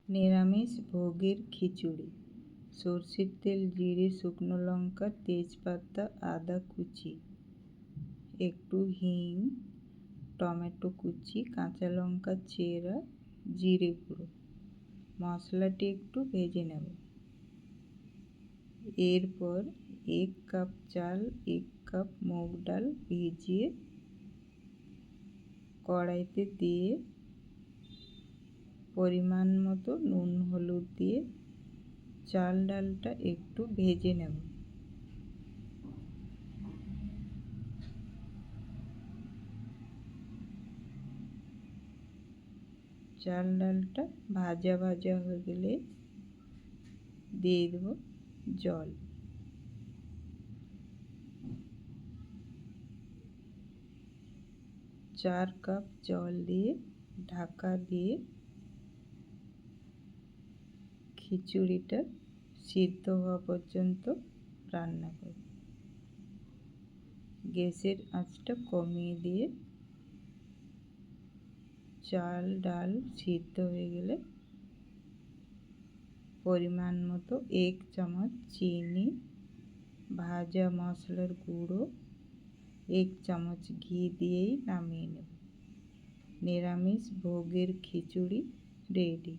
নিরামিষ ভোগের খিচুড়ি। সরষের তেল, জিরে, শুকনো লঙ্কা, তেজপাতা, আদা কুচি, একটু হিং, টমেটো কুচি, কাঁচা লঙ্কা চেরা, জিরে গুঁড়ো। মশলাটি একটু ভেজে নেব। এরপর 1 কাপ চাল, 1 কাপ মুগ ডাল ভিজিয়ে কড়াইতে দিয়ে পরিমাণ মতো নুন হলুদ দিয়ে চাল ডালটা একটু ভেজে নেব। চাল ডালটা ভাজা ভাজা হয়ে গেলে দিয়ে দেব জল। চার কাপ জল দিয়ে ঢাকা দিয়ে খিচুড়িটা সিদ্ধ হওয়া পর্যন্ত রান্না করব। গ্যাসের আঁচটা কমিয়ে দিয়ে চাল ডাল সিদ্ধ হয়ে গেলে পরিমাণ মতো 1 চামচ চিনি, ভাজা মশলার গুঁড়ো, 1 চামচ ঘি দিয়েই নামিয়ে নেব। নিরামিষ ভোগের খিচুড়ি রেডি।